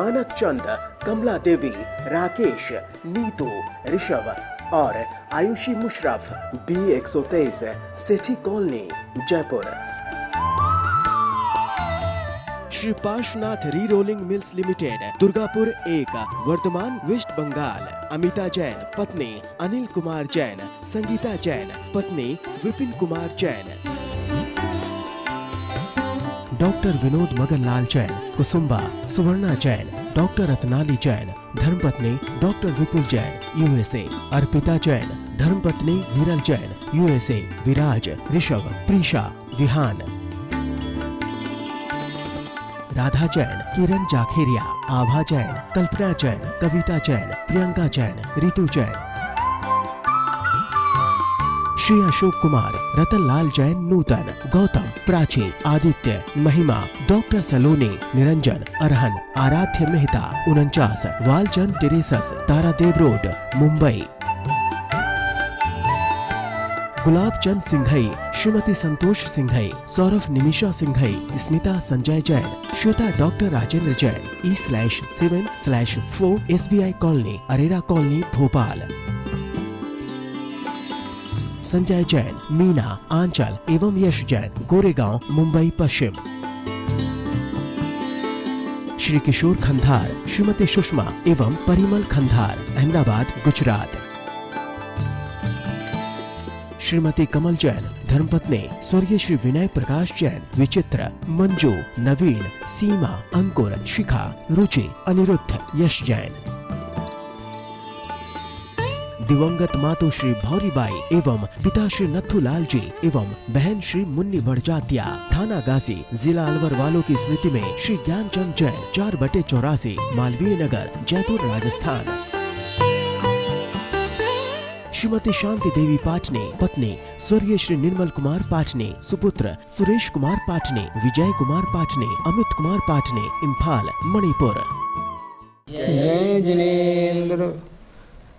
मानक चंद, कमला देवी, राकेश, नीतू, ऋषभ और Ayushi Musharaf, B123, Sethi colony, Jaipur. Shri Parshwanath re rolling mills limited, Durgapur 1, Bardhaman, west Bengal. Amita Jain, पत्नी अनिल कुमार जैन, संगीता जैन, पत्नी विपिन कुमार जैन। डॉक्टर विनोद मगनलाल जैन, कुसुम्बा, सुवर्णा जैन, डॉक्टर रत्नाली जैन, धर्मपत्नी डॉक्टर विपुल जैन, USA। अर्पिता जैन, धर्मपत्नी विरल जैन, USA। विराज, Rishabh, Preesha, Vihaan. Radha Jain, Kiran Jakheria, Abha Jain, Kalpana Jain, Kavita Jain, Priyanka Jain, Ritu Jain. Shri Ashok Kumar, Ratanlal Jain, Nutan, Gautam, Prachi, Aditya, Mahima, doctor Saloni, Niranjan, Arhan, Aaradhya Mehta, 49, Walchand terraces, Tardeo road, Mumbai. Gulab Chand Singhai, Shrimati Santosh Singhai, Saurabh Nimisha Singhai, Smita Sanjay Jain, Shweta doctor Rajendra Jain, E/7/4 SBI colony, Arera colony, Bhopal. Sanjay Jain, Meena, Aanchal एवं यश जैन, गोरेगांव, मुंबई पश्चिम। श्री किशोर खंधार, श्रीमती सुषमा एवं परिमल खंधार, अहमदाबाद, गुजरात। श्रीमती कमल जैन, धर्मपत्नी स्वर्गीय श्री विनय प्रकाश जैन, विचित्र, मंजू, नवीन, सीमा, अंकुर, शिखा, रुचि, अनिरुद्ध, यश जैन। दिवंगत मातु श्री भौरीबाई एवं पिता श्री नथुलाल जी एवं बहन श्री मुन्नी बड़जात्या, थाना गाजी, जिला अलवर वालों की स्मृति में श्री ज्ञानचंद जैन, 4/84, मालवीय नगर, जयपुर, राजस्थान। श्रीमती शांति देवी पाटने, पत्नी स्वर्गीय श्री निर्मल कुमार पाटने, सुपुत्र सुरेश कुमार पाटने, विजय कुमार पाटने, अमित कुमार पाटने, इम्फाल, मणिपुर। जय जिनेन्द्र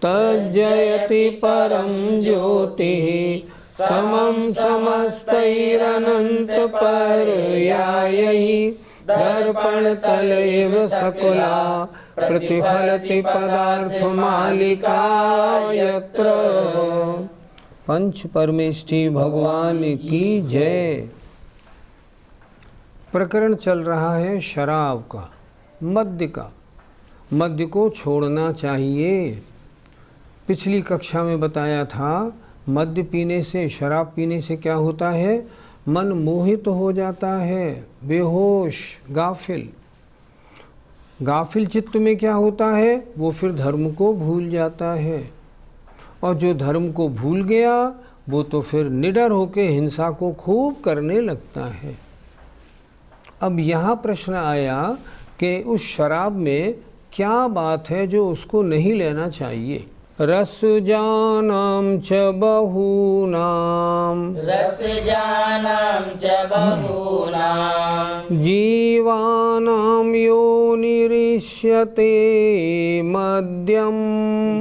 तज्जयति परम ज्योतिः, समं समस्तैरनंत पर्यायैः, दर्पण तलैव सकुला प्रतिफलति पदार्थ मालिका यत्र। पंच परमेष्ठी भगवान की जय। प्रकरण चल रहा है शराब का, मद्य का। मद्य को छोड़ना चाहिए। पिछली कक्षा में बताया था मद्य पीने से, शराब पीने से क्या होता है? मन मोहित हो जाता है, बेहोश, गाफिल। गाफिल चित्त में क्या होता है? वो फिर धर्म को भूल जाता है, और जो धर्म को भूल गया वो तो फिर निडर होकर हिंसा को खूब करने लगता है। अब यहाँ प्रश्न आया कि उस शराब में क्या बात है जो उसको नहीं लेना चाहिए। रसजानां च बहूनां, रसजानां च बहूनां, जीवानां योनिरिष्यते मद्यं,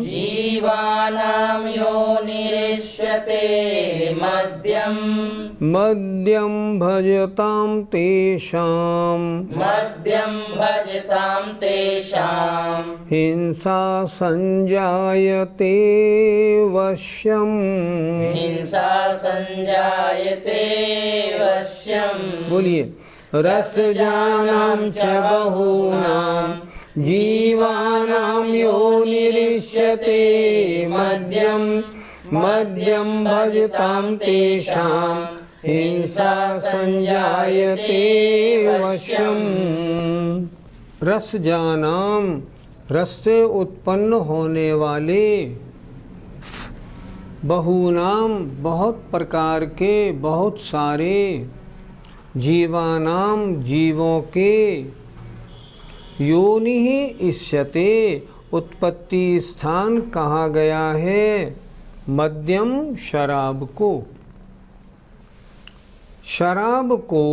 जीवानां योनिरिष्यते मद्यं, मद्यं भजतां तेषां, मद्यं भजतां तेषां, हिंसा संजायते वश्यं, हिंसा संजायते वश्यं। बोलिए। रसजानां च बहूनां, जीवानां योनिरिष्यते मद्यं, मद्यं भजतां तेषां, हिंसा संजायते वश्यं। रसजानां, रस से उत्पन्न होने वाले, बहूनाम बहुत प्रकार के, बहुत सारे, जीवानाम जीवों के, योनि ही इष्यते उत्पत्ति स्थान कहा गया है मद्यम शराब को। शराब को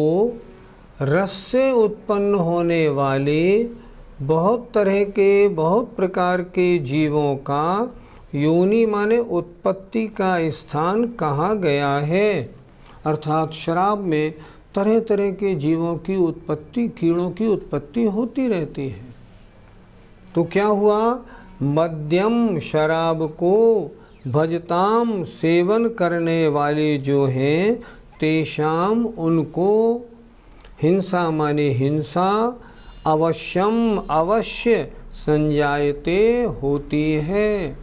रस से उत्पन्न होने वाले बहुत तरह के, बहुत प्रकार के जीवों का योनि माने उत्पत्ति का स्थान कहा गया है। अर्थात शराब में तरह तरह के जीवों की उत्पत्ति, कीड़ों की उत्पत्ति होती रहती है। तो क्या हुआ, मध्यम शराब को भजताम सेवन करने वाले जो हैं तेषाम उनको हिंसा माने हिंसा अवश्यम अवश्य संजायते होती है।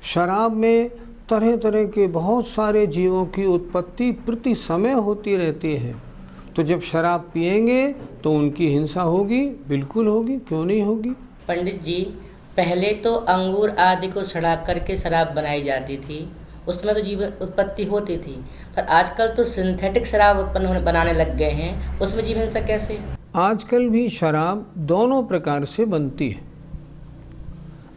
शराब में तरह तरह के बहुत सारे जीवों की उत्पत्ति प्रति समय होती रहती है। तो जब शराब पिएंगे तो उनकी हिंसा होगी, बिल्कुल होगी, क्यों नहीं होगी। पंडित जी, पहले तो अंगूर आदि को सड़ा करके शराब बनाई जाती थी, उसमें तो जीव उत्पत्ति होती थी, पर आजकल तो सिंथेटिक शराब बनाने लग गए हैं, उसमें जीव हिंसा कैसे? आजकल भी शराब दोनों प्रकार से बनती है।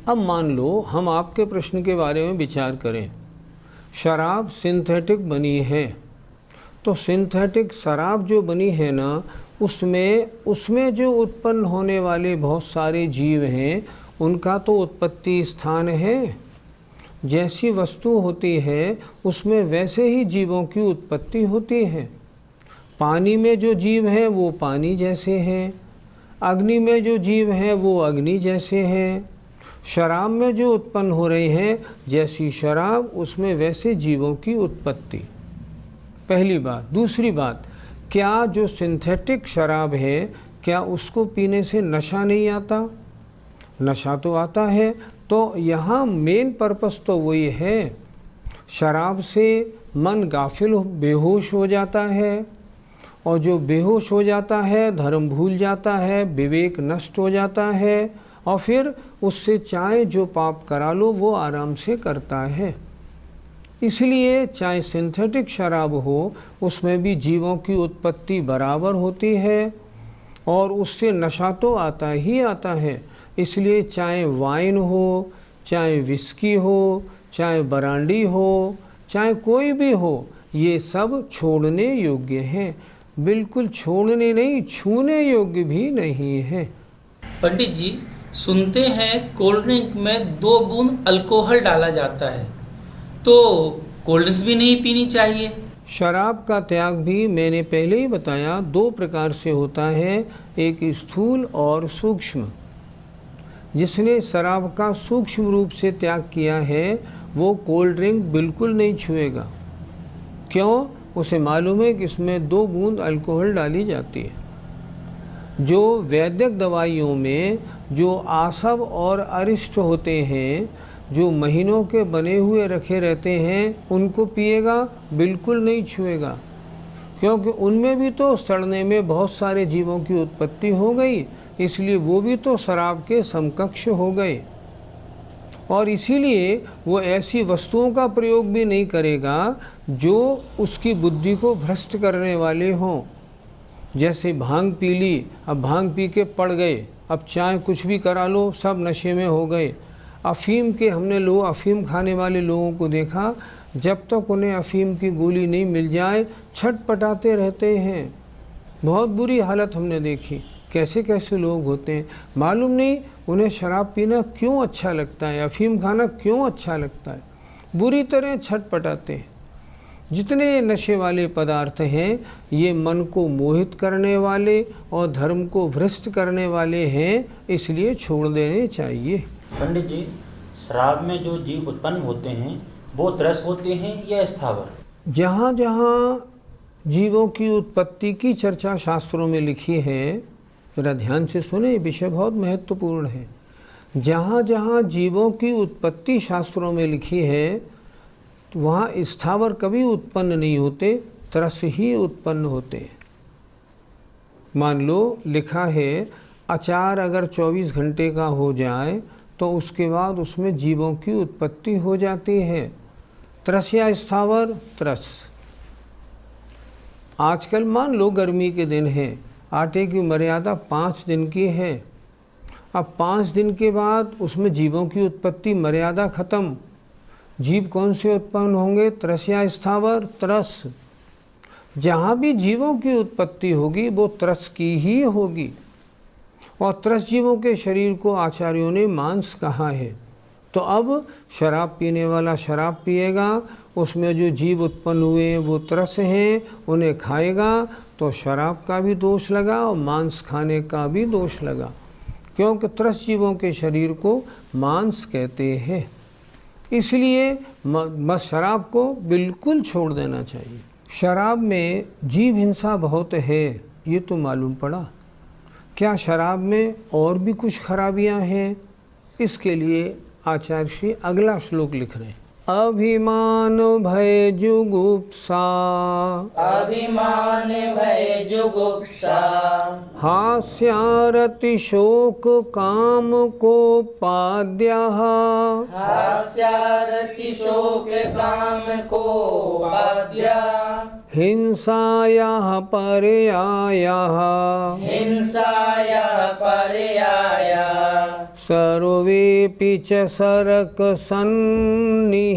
अब मान लो हम आपके प्रश्न के बारे में विचार करें, शराब सिंथेटिक बनी है, तो सिंथेटिक शराब जो बनी है ना, उसमें जो उत्पन्न होने वाले बहुत सारे जीव हैं, उनका तो उत्पत्ति स्थान है। जैसी वस्तु होती है उसमें वैसे ही जीवों की उत्पत्ति होती है। पानी में जो जीव हैं वो पानी जैसे हैं, अग्नि में जो जीव हैं वो अग्नि जैसे हैं, शराब में जो उत्पन्न हो रही हैं जैसी शराब, उसमें वैसे जीवों की उत्पत्ति। पहली बात। दूसरी बात, क्या जो सिंथेटिक शराब है क्या उसको पीने से नशा नहीं आता? नशा तो आता है। तो यहाँ मेन पर्पस तो वही है, शराब से मन गाफिल बेहोश हो जाता है, और जो बेहोश हो जाता है धर्म भूल जाता है, विवेक नष्ट हो जाता है, और फिर उससे चाहे जो पाप करा लो वो आराम से करता है। इसलिए चाहे सिंथेटिक शराब हो, उसमें भी जीवों की उत्पत्ति बराबर होती है, और उससे नशा तो आता ही आता है। इसलिए चाहे वाइन हो, चाहे विस्की हो, चाहे बरांडी हो, चाहे कोई भी हो, ये सब छोड़ने योग्य हैं। बिल्कुल छोड़ने नहीं, छूने योग्य भी नहीं है। पंडित जी, सुनते हैं कोल्ड ड्रिंक में 2 बूंद अल्कोहल डाला जाता है, तो कोल्ड ड्रिंक्स भी नहीं पीनी चाहिए? शराब का त्याग भी मैंने पहले ही बताया 2 प्रकार से होता है, एक स्थूल और सूक्ष्म। जिसने शराब का सूक्ष्म रूप से त्याग किया है वो कोल्ड ड्रिंक बिल्कुल नहीं छुएगा। क्यों? उसे मालूम है कि इसमें 2 बूंद अल्कोहल डाली जाती है। जो वैद्यक दवाइयों में जो आसव और अरिष्ट होते हैं, जो महीनों के बने हुए रखे रहते हैं, उनको पिएगा, बिल्कुल नहीं छुएगा, क्योंकि उनमें भी तो सड़ने में बहुत सारे जीवों की उत्पत्ति हो गई, इसलिए वो भी तो शराब के समकक्ष हो गए। और इसीलिए वो ऐसी वस्तुओं का प्रयोग भी नहीं करेगा जो उसकी बुद्धि को भ्रष्ट करने वाले हों। जैसे भांग पी ली, अब भांग पी के पड़ गए, अब चाहे कुछ भी करा लो सब नशे में हो गए। अफीम के हमने अफीम खाने वाले लोगों को देखा, जब तक उन्हें अफीम की गोली नहीं मिल जाए छटपटाते रहते हैं। बहुत बुरी हालत हमने देखी, कैसे कैसे लोग होते हैं, मालूम नहीं उन्हें शराब पीना क्यों अच्छा लगता है, अफीम खाना क्यों अच्छा लगता है, बुरी तरह छटपटाते हैं। जितने नशे वाले पदार्थ हैं ये मन को मोहित करने वाले और धर्म को भ्रष्ट करने वाले हैं, इसलिए छोड़ देने चाहिए। पंडित जी, शराब में जो जीव उत्पन्न होते हैं वो त्रस होते हैं या स्थावर? जहाँ जहाँ जीवों की उत्पत्ति की चर्चा शास्त्रों में लिखी है, जरा ध्यान से सुने, विषय बहुत महत्वपूर्ण है। जहाँ जहाँ जीवों की उत्पत्ति शास्त्रों में लिखी है तो वहाँ स्थावर कभी उत्पन्न नहीं होते, त्रस ही उत्पन्न होते। मान लो लिखा है अचार अगर 24 घंटे का हो जाए तो उसके बाद उसमें जीवों की उत्पत्ति हो जाती है। त्रस या स्थावर? त्रस। आजकल मान लो गर्मी के दिन है, आटे की मर्यादा 5 दिन की है। अब 5 दिन के बाद उसमें जीवों की उत्पत्ति मर्यादा खत्म। जीव कौन से उत्पन्न होंगे, त्रस या स्थावर? त्रस। जहाँ भी जीवों की उत्पत्ति होगी वो त्रस की ही होगी, और त्रस जीवों के शरीर को आचार्यों ने मांस कहा है। तो अब शराब पीने वाला शराब पिएगा, उसमें जो जीव उत्पन्न हुए वो त्रस हैं, उन्हें खाएगा तो शराब का भी दोष लगा और मांस खाने का भी दोष लगा। क्योंकि त्रस्त जीवों के शरीर को मांस कहते हैं। इसलिए शराब को बिल्कुल छोड़ देना चाहिए। शराब में जीव हिंसा बहुत है, ये तो मालूम पड़ा। क्या शराब में और भी कुछ खराबियां हैं? इसके लिए आचार्य श्री अगला श्लोक लिख रहे हैं। अभिमान भय जुगुप्सा, अभिमान भय जुगुप्सा, हास्यारति शोक काम कोपाद्यः, हास्यारति शोक काम कोपाद्यः, हिंसायाः पर्यायः, हिंसायाः पर्यायः, सर्वेपि च सरक सन्निहिताः,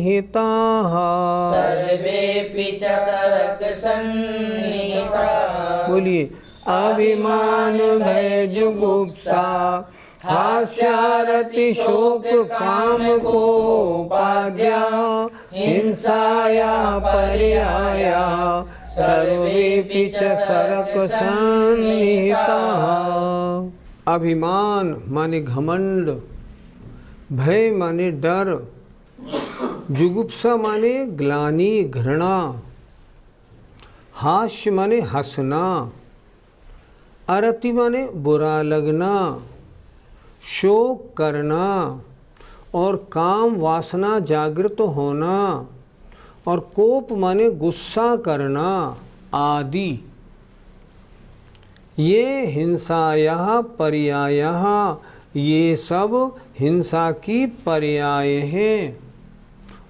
सर्वेपि च सरक सन्निहिताः। बोलिए, अभिमान भय जुगुप्सा, हास्यारति शोक काम कोपाद्यः, हिंसायाः पर्यायः, सर्वेपि च सरक सन्निहिताः। अभिमान माने घमंड, भय माने डर, जुगुप्सा माने ग्लानि घृणा, हास्य माने हंसना, अरति माने बुरा लगना, शोक करना और काम वासना जागृत होना, और कोप माने गुस्सा करना आदि। ये हिंसायाः पर्यायः, ये सब हिंसा की पर्याय हैं।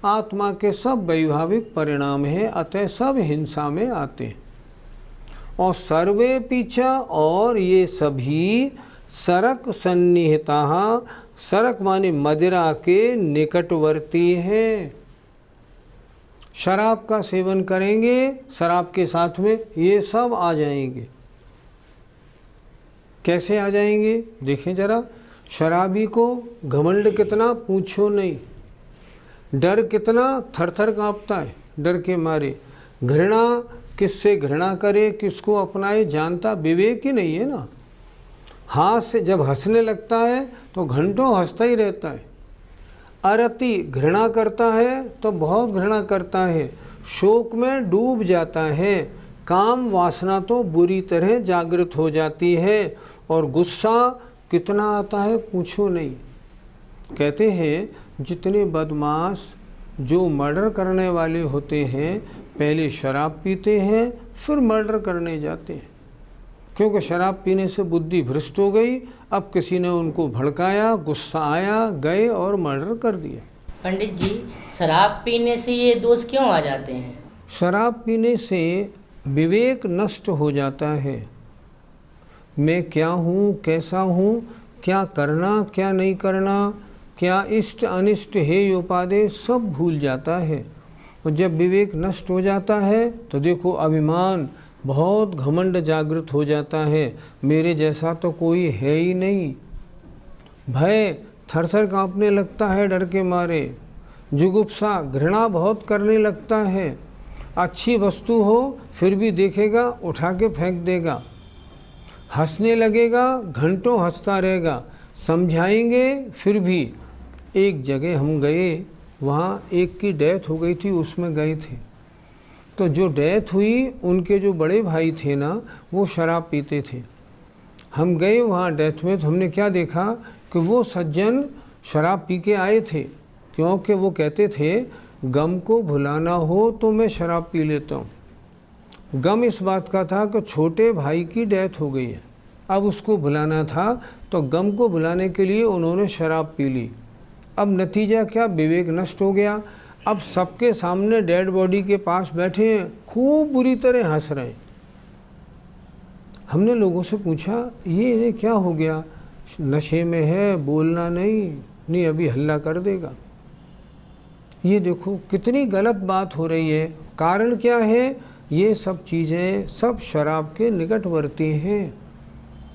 आत्मा के सब वैभाविक परिणाम हैं, अतः सब हिंसा में आते हैं। और सर्वे पीछा, और ये सभी सरक सन्निहिताः, सरक माने मदिरा के निकटवर्ती हैं। शराब का सेवन करेंगे, शराब के साथ में ये सब आ जाएंगे। कैसे आ जाएंगे? देखें जरा, शराबी को घमंड कितना पूछो नहीं, डर कितना, थर थर काँपता है डर के मारे। घृणा, किससे घृणा करे, किसको अपनाए, जानता विवेक ही नहीं है ना। हाथ से जब हंसने लगता है तो घंटों हंसता ही रहता है। अरति, घृणा करता है तो बहुत घृणा करता है, शोक में डूब जाता है। काम वासना तो बुरी तरह जागृत हो जाती है, और गुस्सा कितना आता है पूछो नहीं। कहते हैं जितने बदमाश जो मर्डर करने वाले होते हैं, पहले शराब पीते हैं फिर मर्डर करने जाते हैं, क्योंकि शराब पीने से बुद्धि भ्रष्ट हो गई। अब किसी ने उनको भड़काया, गुस्सा आया, गए और मर्डर कर दिया। पंडित जी, शराब पीने से ये दोष क्यों आ जाते हैं? शराब पीने से विवेक नष्ट हो जाता है। मैं क्या हूँ, कैसा हूँ, क्या करना क्या नहीं करना, क्या इष्ट अनिष्ट हेय उपादेय सब भूल जाता है। और जब विवेक नष्ट हो जाता है तो देखो अभिमान, बहुत घमंड जागृत हो जाता है। मेरे जैसा तो कोई है ही नहीं। भय, थर थर काँपने लगता है डर के मारे। जुगुप्सा, घृणा बहुत करने लगता है। अच्छी वस्तु हो फिर भी देखेगा, उठा के फेंक देगा। हंसने लगेगा, घंटों हंसता रहेगा। समझाएंगे फिर भी। एक जगह हम गए, वहाँ एक की डेथ हो गई थी, उसमें गए थे। तो जो डेथ हुई, उनके जो बड़े भाई थे ना, वो शराब पीते थे। हम गए वहाँ डेथ में, तो हमने क्या देखा कि वो सज्जन शराब पी के आए थे, क्योंकि वो कहते थे गम को भुलाना हो तो मैं शराब पी लेता हूँ। गम इस बात का था कि छोटे भाई की डेथ हो गई है, अब उसको भुलाना था, तो गम को भुलाने के लिए उन्होंने शराब पी ली। अब नतीजा क्या, विवेक नष्ट हो गया। अब सबके सामने डेड बॉडी के पास बैठे हैं, खूब बुरी तरह हंस रहे हैं। हमने लोगों से पूछा ये क्या हो गया? नशे में है, बोलना नहीं अभी हल्ला कर देगा। ये देखो कितनी गलत बात हो रही है। कारण क्या है? ये सब चीज़ें सब शराब के निकटवर्ती हैं।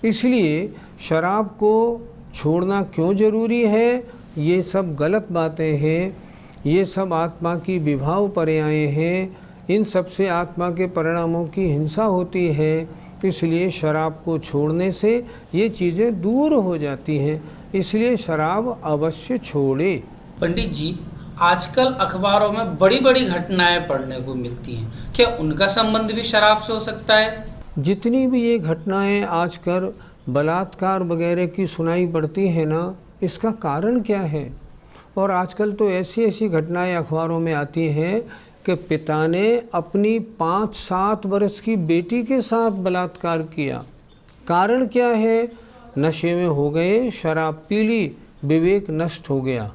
इसलिए शराब को छोड़ना क्यों ज़रूरी है? ये सब गलत बातें हैं, ये सब आत्मा की विभाव पर्याय हैं। इन सब से आत्मा के परिणामों की हिंसा होती है। इसलिए शराब को छोड़ने से ये चीज़ें दूर हो जाती हैं। इसलिए शराब अवश्य छोड़े। पंडित जी, आजकल अखबारों में बड़ी बड़ी घटनाएं पढ़ने को मिलती हैं, क्या उनका संबंध भी शराब से हो सकता है? जितनी भी ये घटनाएं आजकल बलात्कार वगैरह की सुनाई पड़ती है ना, इसका कारण क्या है? और आजकल तो ऐसी ऐसी घटनाएं अखबारों में आती हैं कि पिता ने अपनी 5-7 वर्ष की बेटी के साथ बलात्कार किया। कारण क्या है? नशे में हो गए, शराब पी ली, विवेक नष्ट हो गया,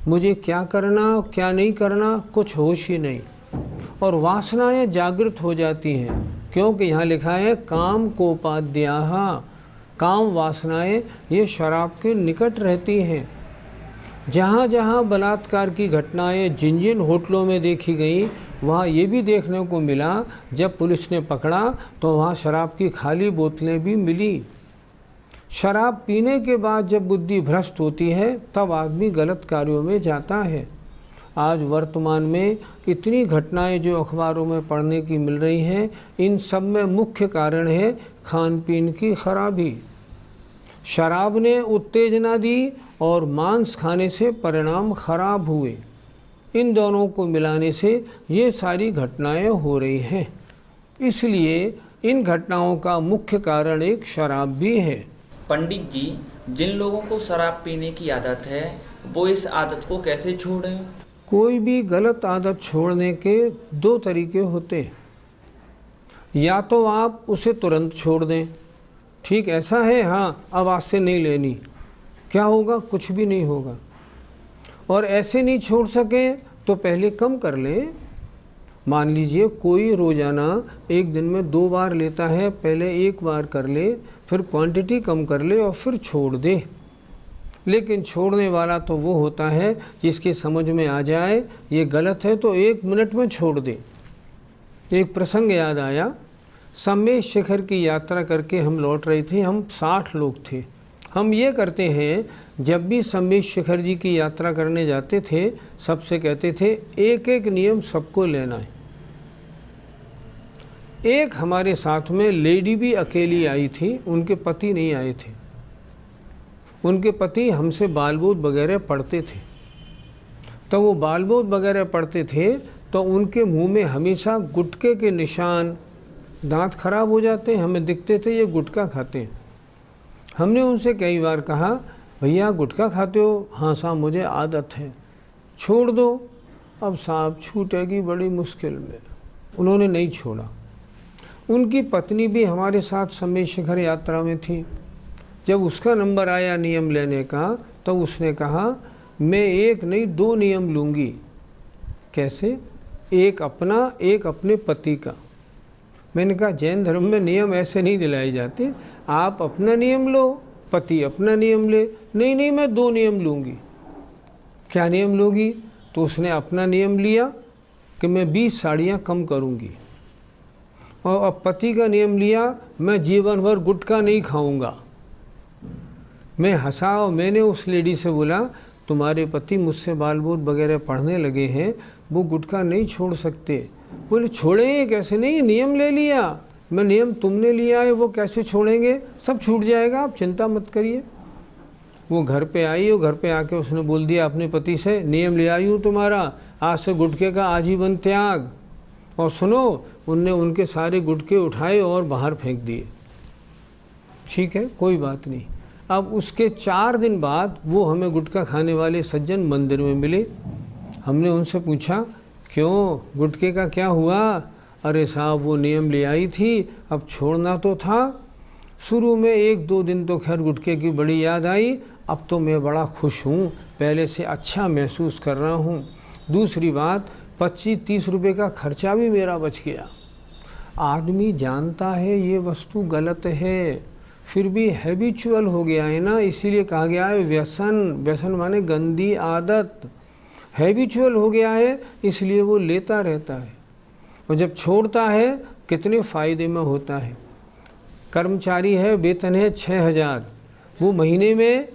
मुझे क्या करना क्या नहीं करना कुछ होश ही नहीं, और वासनाएं जागृत हो जाती हैं। क्योंकि यहाँ लिखा है काम कोपाद्याः, काम वासनाएं ये शराब के निकट रहती हैं। जहाँ जहाँ बलात्कार की घटनाएं जिन जिन होटलों में देखी गई, वहाँ ये भी देखने को मिला जब पुलिस ने पकड़ा तो वहाँ शराब की खाली बोतलें भी मिली। शराब पीने के बाद जब बुद्धि भ्रष्ट होती है तब आदमी गलत कार्यों में जाता है। आज वर्तमान में इतनी घटनाएं जो अखबारों में पढ़ने की मिल रही हैं, इन सब में मुख्य कारण है खान पीन की खराबी। शराब ने उत्तेजना दी और मांस खाने से परिणाम खराब हुए। इन दोनों को मिलाने से ये सारी घटनाएं हो रही हैं। इसलिए इन घटनाओं का मुख्य कारण एक शराब भी है। पंडित जी, जिन लोगों को शराब पीने की आदत है वो इस आदत को कैसे छोड़ें? कोई भी गलत आदत छोड़ने के 2 तरीके होते हैं। या तो आप उसे तुरंत छोड़ दें, ठीक ऐसा है, हाँ अब आज से नहीं लेनी, क्या होगा? कुछ भी नहीं होगा। और ऐसे नहीं छोड़ सकें तो पहले कम कर लें। मान लीजिए कोई रोज़ाना एक दिन में 2 बार लेता है, पहले 1 बार कर ले, फिर क्वांटिटी कम कर ले और फिर छोड़ दे। लेकिन छोड़ने वाला तो वो होता है जिसकी समझ में आ जाए ये गलत है तो 1 मिनट में छोड़ दे। एक प्रसंग याद आया, सम्मेद शिखर की यात्रा करके हम लौट रहे थे, हम 60 लोग थे। हम ये करते हैं, जब भी सम्मेद शिखर जी की यात्रा करने जाते थे सबसे कहते थे एक एक नियम सबको लेना है। एक हमारे साथ में लेडी भी अकेली आई थी, उनके पति नहीं आए थे। उनके पति हमसे बाल बोध वगैरह पढ़ते थे, तो वो बाल बोध वगैरह पढ़ते थे तो उनके मुंह में हमेशा गुटखे के निशान, दांत खराब हो जाते हैं, हमें दिखते थे ये गुटखा खाते हैं। हमने उनसे कई बार कहा भैया गुटखा खाते हो? हाँ साहब मुझे आदत है। छोड़ दो। अब साहब छूटेगी बड़ी मुश्किल में। उन्होंने नहीं छोड़ा। उनकी पत्नी भी हमारे साथ सम्मेद शिखर यात्रा में थी। जब उसका नंबर आया नियम लेने का तो उसने कहा मैं 1 नहीं 2 नियम लूँगी। कैसे? एक अपना, एक अपने पति का। मैंने कहा जैन धर्म में नियम ऐसे नहीं दिलाए जाते, आप अपना नियम लो, पति अपना नियम ले। नहीं नहीं मैं 2 नियम लूँगी। क्या नियम लोगी? तो उसने अपना नियम लिया कि मैं 20 साड़ियाँ कम करूँगी, और अब पति का नियम लिया मैं जीवन भर गुटखा नहीं खाऊंगा। मैं हंसा और मैंने उस लेडी से बोला तुम्हारे पति मुझसे बाल बोध वगैरह पढ़ने लगे हैं, वो गुटखा नहीं छोड़ सकते। बोले छोड़ेंगे कैसे? नहीं नियम ले लिया। मैं नियम तुमने लिया है वो कैसे छोड़ेंगे? सब छूट जाएगा, आप चिंता मत करिए। वो घर पे आई और घर पे आके उसने बोल दिया अपने पति से नियम ले आई हूँ तुम्हारा, आज से गुटखे का आजीवन त्याग। और सुनो, उनने उनके सारे गुटखे उठाए और बाहर फेंक दिए। ठीक है, कोई बात नहीं। अब उसके 4 दिन बाद वो हमें गुटखा खाने वाले सज्जन मंदिर में मिले। हमने उनसे पूछा क्यों, गुटखे का क्या हुआ? अरे साहब वो नियम ले आई थी, अब छोड़ना तो था। शुरू में 1-2 दिन तो खैर गुटखे की बड़ी याद आई, अब तो मैं बड़ा खुश हूँ, पहले से अच्छा महसूस कर रहा हूँ। दूसरी बात 25-30 रुपये का खर्चा भी मेरा बच गया। आदमी जानता है ये वस्तु गलत है, फिर भी हैबिचुअल हो गया है ना, इसीलिए कहा गया है व्यसन। व्यसन माने गंदी आदत। हैबिचुअल हो गया है इसलिए वो लेता रहता है, और जब छोड़ता है कितने फ़ायदे में होता है। कर्मचारी है, वेतन है 6000, वो महीने में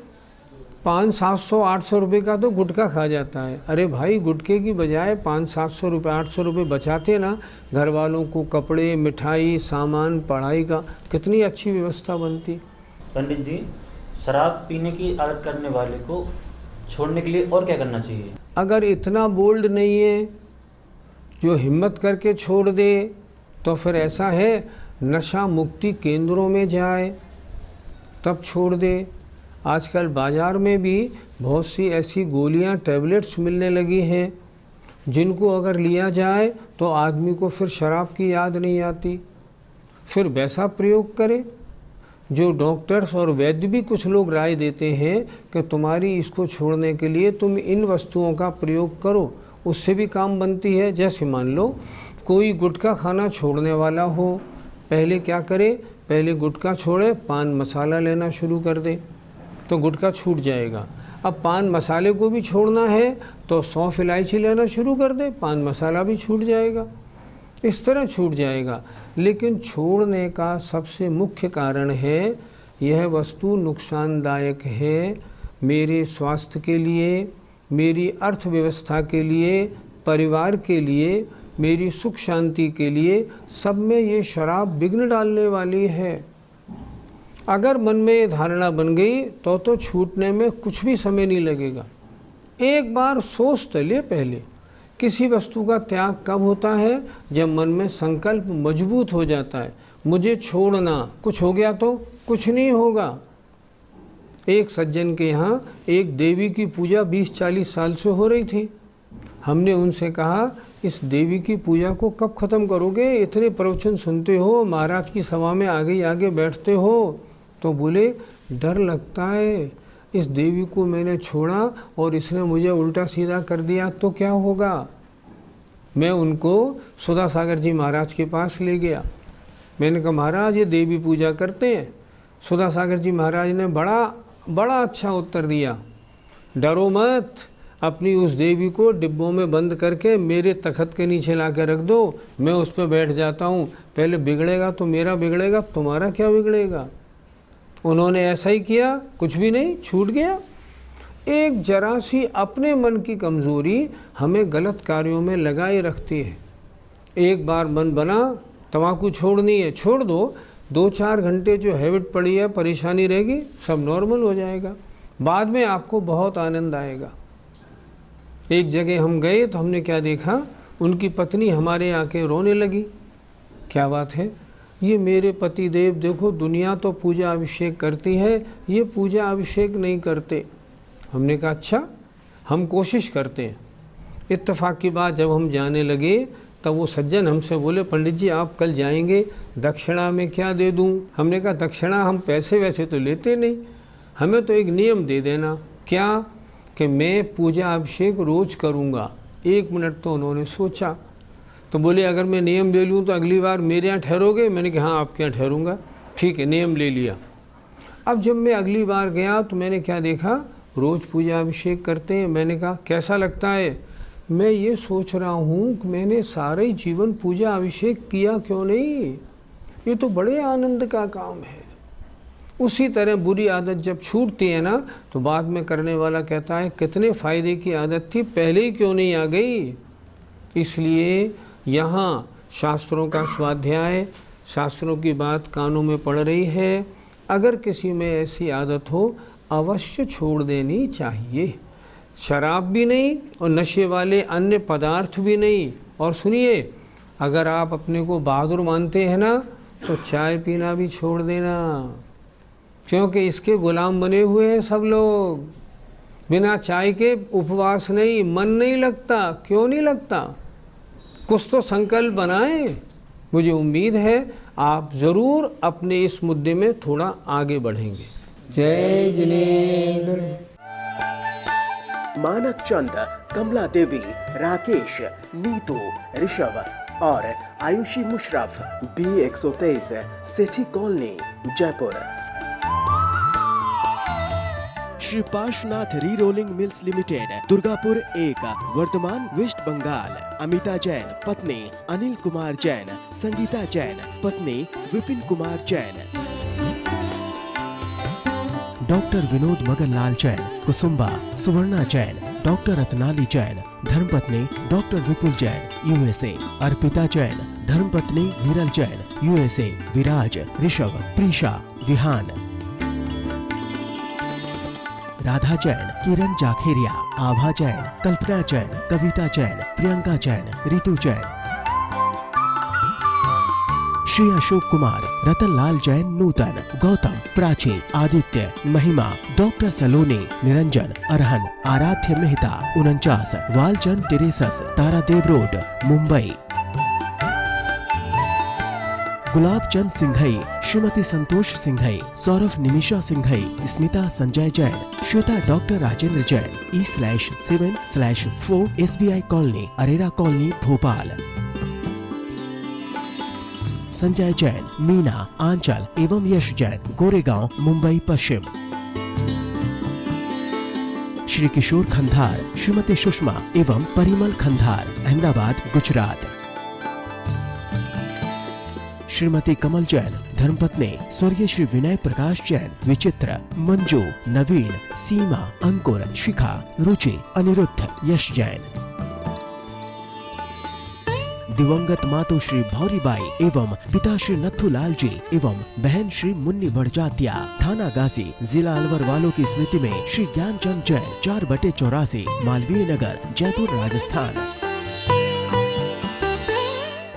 500-700-800 रुपये का तो गुटखा खा जाता है। अरे भाई, गुटखे की बजाय 500-700 रुपये 800 रुपये बचाते ना, घर वालों को कपड़े, मिठाई, सामान, पढ़ाई का, कितनी अच्छी व्यवस्था बनती। पंडित जी, शराब पीने की आदत करने वाले को छोड़ने के लिए और क्या करना चाहिए? अगर इतना बोल्ड नहीं है जो हिम्मत करके छोड़ दे, तो फिर ऐसा है, नशा मुक्ति केंद्रों में जाए तब छोड़ दे। आजकल बाज़ार में भी बहुत सी ऐसी गोलियां, टैबलेट्स मिलने लगी हैं जिनको अगर लिया जाए तो आदमी को फिर शराब की याद नहीं आती। फिर वैसा प्रयोग करे जो डॉक्टर्स और वैद्य भी कुछ लोग राय देते हैं कि तुम्हारी इसको छोड़ने के लिए तुम इन वस्तुओं का प्रयोग करो, उससे भी काम बनती है। जैसे मान लो कोई गुटखा खाना छोड़ने वाला हो, पहले क्या करे, पहले गुटखा छोड़े, पान मसाला लेना शुरू कर दे तो गुटखा छूट जाएगा। अब पान मसाले को भी छोड़ना है तो सौंफ इलायची लेना शुरू कर दे, पान मसाला भी छूट जाएगा, इस तरह छूट जाएगा। लेकिन छोड़ने का सबसे मुख्य कारण है, यह वस्तु नुकसानदायक है मेरे स्वास्थ्य के लिए, मेरी अर्थव्यवस्था के लिए, परिवार के लिए, मेरी सुख शांति के लिए, सब में ये शराब विघ्न डालने वाली है। अगर मन में ये धारणा बन गई तो छूटने में कुछ भी समय नहीं लगेगा। एक बार सोच तो ले पहले, किसी वस्तु का त्याग कब होता है, जब मन में संकल्प मजबूत हो जाता है, मुझे छोड़ना। कुछ हो गया तो कुछ नहीं होगा। एक सज्जन के यहाँ एक देवी की पूजा 20-40 साल से हो रही थी। हमने उनसे कहा, इस देवी की पूजा को कब ख़त्म करोगे, इतने प्रवचन सुनते हो, महाराज की सभा में आगे आगे बैठते हो। तो बोले, डर लगता है, इस देवी को मैंने छोड़ा और इसने मुझे उल्टा सीधा कर दिया तो क्या होगा। मैं उनको सुधा सागर जी महाराज के पास ले गया। मैंने कहा, महाराज ये देवी पूजा करते हैं। सुधा सागर जी महाराज ने बड़ा अच्छा उत्तर दिया, डरो मत, अपनी उस देवी को डिब्बों में बंद करके मेरे तख्त के नीचे ला के रख दो, मैं उस पर बैठ जाता हूँ। पहले बिगड़ेगा तो मेरा बिगड़ेगा, तुम्हारा क्या बिगड़ेगा। उन्होंने ऐसा ही किया, कुछ भी नहीं, छूट गया। एक जरा सी अपने मन की कमज़ोरी हमें गलत कार्यों में लगाए रखती है। एक बार मन बना तम्बाकू छोड़नी है, छोड़ दो, 2-4 घंटे जो हैबिट पड़ी है, परेशानी रहेगी, सब नॉर्मल हो जाएगा, बाद में आपको बहुत आनंद आएगा। एक जगह हम गए तो हमने क्या देखा, उनकी पत्नी हमारे आके रोने लगी। क्या बात है, ये मेरे पति देव देखो, दुनिया तो पूजा अभिषेक करती है, ये पूजा अभिषेक नहीं करते। हमने कहा, अच्छा, हम कोशिश करते हैं। इत्तेफाक की बात, जब हम जाने लगे तब वो सज्जन हमसे बोले, पंडित जी आप कल जाएंगे, दक्षिणा में क्या दे दूं। हमने कहा, दक्षिणा हम पैसे वैसे तो लेते नहीं, हमें तो एक नियम दे देना। क्या, कि मैं पूजा अभिषेक रोज़ करूंगा। 1 मिनट तो उन्होंने सोचा, तो बोले, अगर मैं नियम ले लूँ तो अगली बार मेरे यहाँ ठहरोगे। मैंने कहा, हाँ आपके यहाँ ठहरूंगा। ठीक है, नियम ले लिया। अब जब मैं अगली बार गया तो मैंने क्या देखा, रोज़ पूजा अभिषेक करते हैं। मैंने कहा, कैसा लगता है। मैं ये सोच रहा हूँ कि मैंने सारे जीवन पूजा अभिषेक किया क्यों नहीं, ये तो बड़े आनंद का काम है। उसी तरह बुरी आदत जब छूटती है ना, तो बाद में करने वाला कहता है, कितने फ़ायदे की आदत थी, पहले ही क्यों नहीं आ गई। इसलिए यहाँ शास्त्रों का स्वाध्याय, शास्त्रों की बात कानों में पड़ रही है। अगर किसी में ऐसी आदत हो, अवश्य छोड़ देनी चाहिए। शराब भी नहीं और नशे वाले अन्य पदार्थ भी नहीं। और सुनिए, अगर आप अपने को बहादुर मानते हैं ना, तो चाय पीना भी छोड़ देना, क्योंकि इसके गुलाम बने हुए हैं सब लोग। बिना चाय के उपवास नहीं, मन नहीं लगता। क्यों नहीं लगता, कुछ तो संकल्प बनाएं। मुझे उम्मीद है आप ज़रूर अपने इस मुद्दे में थोड़ा आगे बढ़ेंगे। जय जिनेंद्र। मानक चंद, कमला देवी, राकेश, नीतू, ऋषभ और Ayushi Musharaf, B123, Sethi colony, Jaipur. Shri Parshwanath re rolling mills limited, Durgapur 1, Bardhaman, west Bengal. Amita Jain, पत्नी अनिल कुमार जैन, संगीता जैन, पत्नी विपिन कुमार जैन। डॉक्टर विनोद मगन लाल जैन, कुसुम्बा सुवर्णा जैन, डॉक्टर रत्नाली जैन, धर्मपत्नी डॉक्टर विपुल जैन, यूएसए। अर्पिता जैन, धर्मपत्नी Hiral Jain, USA. Viraj, Rishabh, Preesha, Vihaan. Radha Jain, Kiran Jakheria, Abha Jain, Kalpana Jain, Kavita Jain, Priyanka Jain, Ritu Jain. Shri Ashok Kumar, Ratanlal Jain, Nutan, Gautam, Prachi, Aditya, Mahima, doctor Saloni, Niranjan, Arhan, Aaradhya Mehta, 49, Walchand terraces, Tara Deo road, Mumbai. Gulab Chand Singhai, Shrimati Santosh Singhai, Saurabh Nimisha Singhai, Smita Sanjay Jain, Shweta doctor Rajendra Jain, E/7/4 SBI colony, Arera colony, Bhopal. Sanjay Jain, Meena, Aanchal एवं यश जैन, गोरेगांव, मुंबई पश्चिम। श्री किशोर खंधार, श्रीमती सुषमा एवं परिमल खंधार, अहमदाबाद, गुजरात। श्रीमती कमल जैन, धर्मपत्नी स्वर्गीय श्री विनय प्रकाश जैन, विचित्र, मंजू, नवीन, सीमा, अंकुर, शिखा, रुचि, अनिरुद्ध, यश जैन। दिवंगत मातु श्री भौरीबाई एवं पिता श्री नथुलाल जी एवं बहन श्री मुन्नी बड़जात्या, थाना गाजी, जिला अलवर वालों की स्मृति में श्री ज्ञानचंद जैन, 4/84, मालवीय नगर, जयपुर, राजस्थान।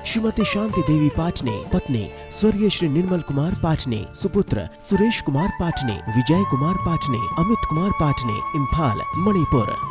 श्रीमती शांति देवी पाटनी, पत्नी स्वर्गीय श्री निर्मल कुमार पाटनी, सुपुत्र सुरेश कुमार पाटनी, विजय कुमार पाटनी, अमित कुमार पाटनी, इम्फाल, मणिपुर।